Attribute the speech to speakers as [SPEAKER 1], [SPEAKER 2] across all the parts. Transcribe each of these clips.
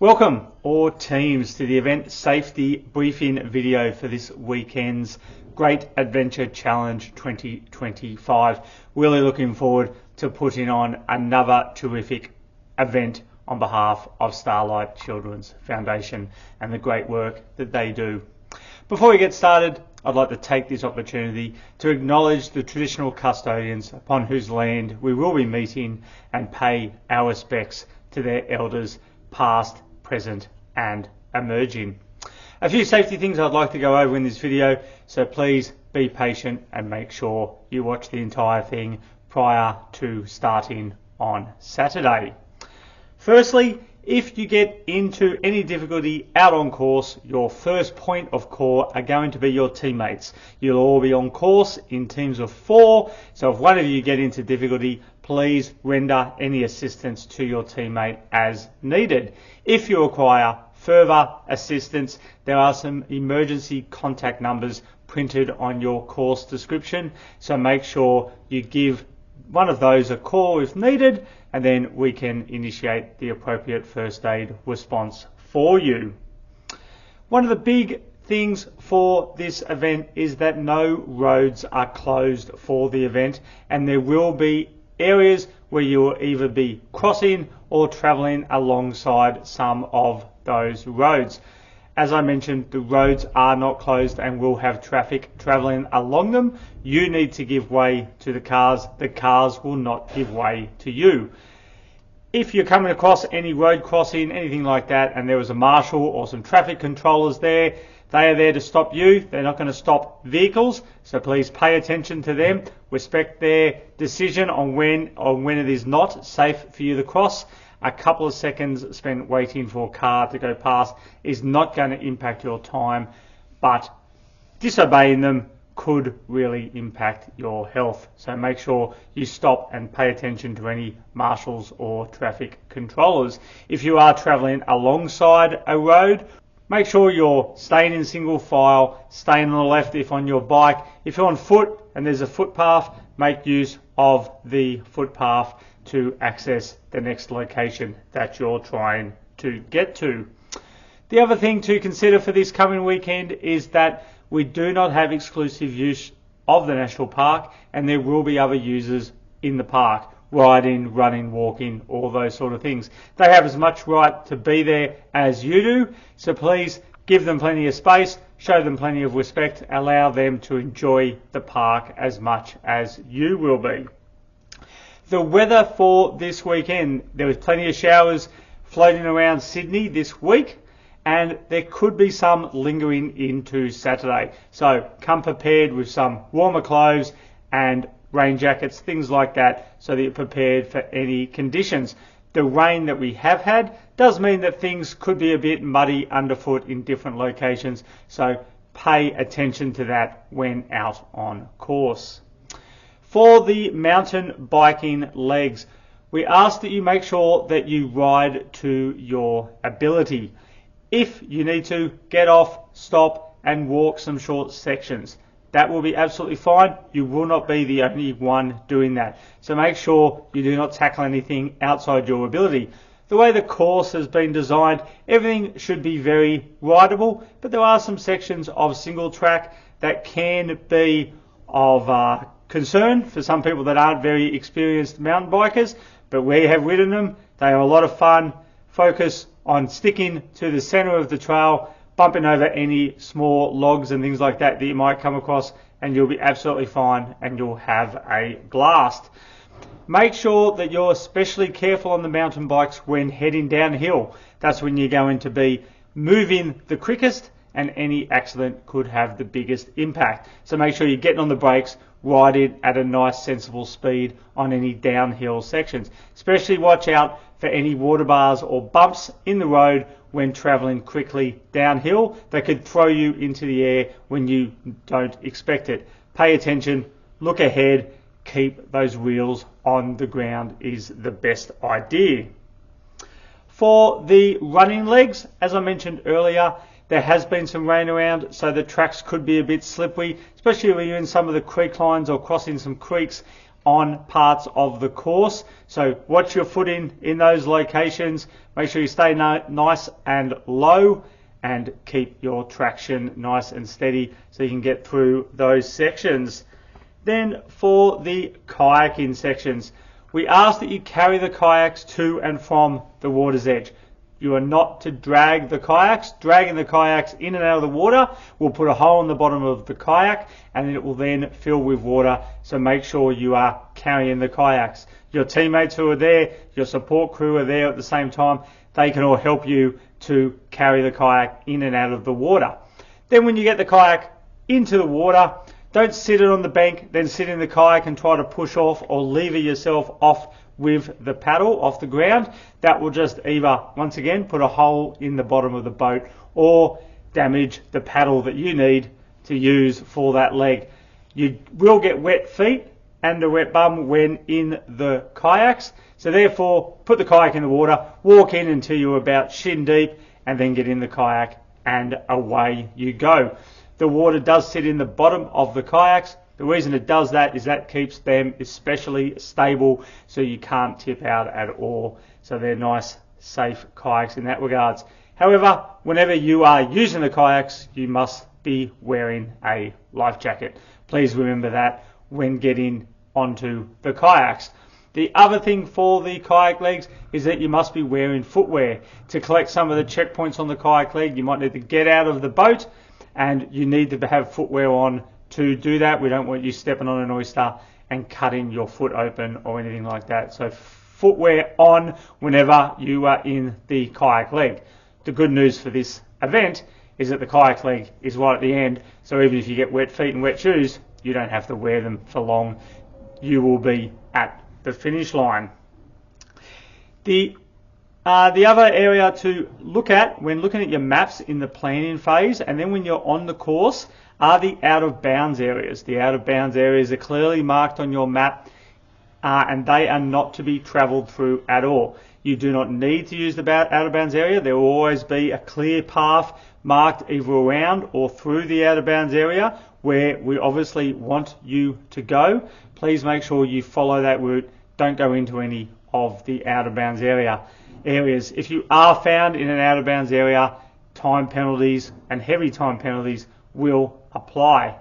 [SPEAKER 1] Welcome all teams to the event safety briefing video for this weekend's Great Adventure Challenge 2025. Really looking forward to putting on another terrific event on behalf of Starlight Children's Foundation and the great work that they do. Before we get started, I'd like to take this opportunity to acknowledge the traditional custodians upon whose land we will be meeting and pay our respects to their elders past, present and emerging. A few safety things I'd like to go over in this video, so please be patient and make sure you watch the entire thing prior to starting on Saturday. Firstly, if you get into any difficulty out on course, your first point of call are going to be your teammates. You'll all be on course in teams of 4, so if one of you get into difficulty, please render any assistance to your teammate as needed. If you require further assistance, there are some emergency contact numbers printed on your course description, so make sure you give one of those a call if needed, and then we can initiate the appropriate first aid response for you. One of the big things for this event is that no roads are closed for the event, and there will be areas where you will either be crossing or travelling alongside some of those roads. As I mentioned, the roads are not closed and will have traffic travelling along them. You need to give way to the cars will not give way to you. If you're coming across any road crossing, anything like that, and there was a marshal or some traffic controllers there, they are there to stop you. They're not going to stop vehicles, so please pay attention to them. Respect their decision on when it is not safe for you to cross. A couple of seconds spent waiting for a car to go past is not going to impact your time, but disobeying them could really impact your health. So make sure you stop and pay attention to any marshals or traffic controllers. If you are travelling alongside a road, make sure you're staying in single file, staying on the left if on your bike. If you're on foot and there's a footpath, make use of the footpath to access the next location that you're trying to get to. The other thing to consider for this coming weekend is that we do not have exclusive use of the national park, and there will be other users in the park, riding, running, walking, all those sort of things. They have as much right to be there as you do, so please give them plenty of space, show them plenty of respect, allow them to enjoy the park as much as you will be. The weather for this weekend, there was plenty of showers floating around Sydney this week, and there could be some lingering into Saturday. So come prepared with some warmer clothes and rain jackets, things like that, so that you're prepared for any conditions. The rain that we have had does mean that things could be a bit muddy underfoot in different locations, so pay attention to that when out on course. For the mountain biking legs, we ask that you make sure that you ride to your ability. If you need to, get off, stop and walk some short sections. That will be absolutely fine. You will not be the only one doing that. So make sure you do not tackle anything outside your ability. The way the course has been designed, everything should be very rideable, but there are some sections of single track that can be of concern for some people that aren't very experienced mountain bikers, but we have ridden them. They are a lot of fun. Focus on sticking to the center of the trail, bumping over any small logs and things like that you might come across, and you'll be absolutely fine and you'll have a blast. Make sure that you're especially careful on the mountain bikes when heading downhill. That's when you're going to be moving the quickest, and any accident could have the biggest impact. So make sure you're getting on the brakes, riding at a nice sensible speed on any downhill sections. Especially watch out for any water bars or bumps in the road when travelling quickly downhill. They could throw you into the air when you don't expect it. Pay attention, look ahead, keep those wheels on the ground is the best idea. For the running legs, as I mentioned earlier, there has been some rain around, so the tracks could be a bit slippery, especially when you're in some of the creek lines or crossing some creeks on parts of the course. So watch your foot in those locations. Make sure you stay nice and low and keep your traction nice and steady so you can get through those sections. Then for the kayaking sections, we ask that you carry the kayaks to and from the water's edge. You are not to drag the kayaks. Dragging the kayaks in and out of the water will put a hole in the bottom of the kayak and it will then fill with water. So make sure you are carrying the kayaks. Your teammates who are there, your support crew are there at the same time. They can all help you to carry the kayak in and out of the water. Then when you get the kayak into the water, don't sit it on the bank, then sit in the kayak and try to push off or lever yourself off with the paddle off the ground. That will just either, once again, put a hole in the bottom of the boat or damage the paddle that you need to use for that leg. You will get wet feet and a wet bum when in the kayaks. So therefore, put the kayak in the water, walk in until you're about shin deep, and then get in the kayak and away you go. The water does sit in the bottom of the kayaks. The reason it does that is that keeps them especially stable so you can't tip out at all. So they're nice, safe kayaks in that regards. However, whenever you are using the kayaks, you must be wearing a life jacket. Please remember that when getting onto the kayaks. The other thing for the kayak legs is that you must be wearing footwear. To collect some of the checkpoints on the kayak leg, you might need to get out of the boat and you need to have footwear on to do that. We don't want you stepping on an oyster and cutting your foot open or anything like that. So footwear on whenever you are in the kayak leg. The good news for this event is that the kayak leg is right at the end. So even if you get wet feet and wet shoes, you don't have to wear them for long. You will be at the finish line. The other area to look at when looking at your maps in the planning phase and then when you're on the course are the out of bounds areas. The out of bounds areas are clearly marked on your map and they are not to be travelled through at all. You do not need to use the out of bounds area. There will always be a clear path marked either around or through the out of bounds area where we obviously want you to go. Please make sure you follow that route. Don't go into any of the out of bounds areas. If you are found in an out of bounds area, time penalties and heavy time penalties will apply.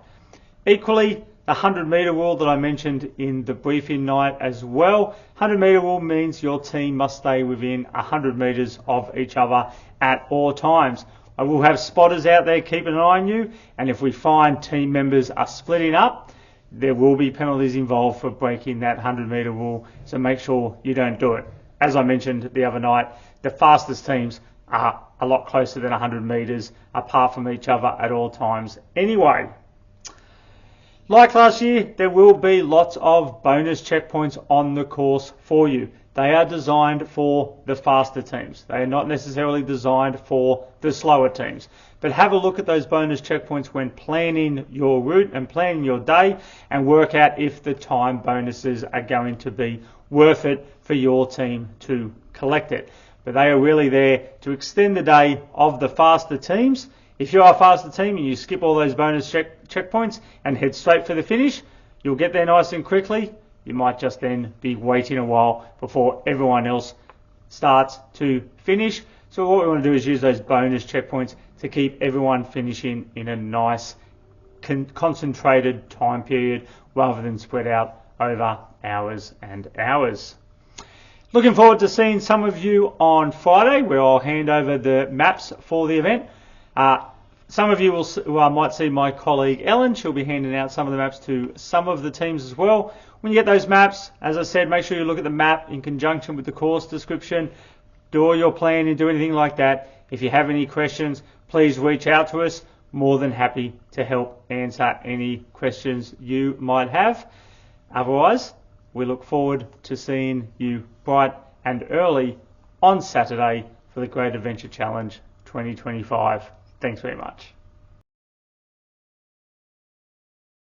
[SPEAKER 1] Equally, the 100-metre rule that I mentioned in the briefing night as well. 100-metre rule means your team must stay within 100 metres of each other at all times. I will have spotters out there keeping an eye on you, and if we find team members are splitting up, there will be penalties involved for breaking that 100-metre rule, so make sure you don't do it. As I mentioned the other night, the fastest teams are a lot closer than 100 metres apart from each other at all times anyway. Like last year, there will be lots of bonus checkpoints on the course for you. They are designed for the faster teams. They are not necessarily designed for the slower teams. But have a look at those bonus checkpoints when planning your route and planning your day and work out if the time bonuses are going to be worth it for your team to collect it. But they are really there to extend the day of the faster teams. If you are a faster team and you skip all those bonus checkpoints and head straight for the finish, you'll get there nice and quickly. You might just then be waiting a while before everyone else starts to finish. So what we want to do is use those bonus checkpoints to keep everyone finishing in a nice concentrated time period rather than spread out over hours and hours. Looking forward to seeing some of you on Friday where I'll hand over the maps for the event. Some of you might see my colleague Ellen. She'll be handing out some of the maps to some of the teams as well. When you get those maps, as I said, make sure you look at the map in conjunction with the course description. Do all your planning, do anything like that. If you have any questions, please reach out to us. More than happy to help answer any questions you might have. Otherwise, we look forward to seeing you bright and early on Saturday for the Great Adventure Challenge 2025. Thanks very much.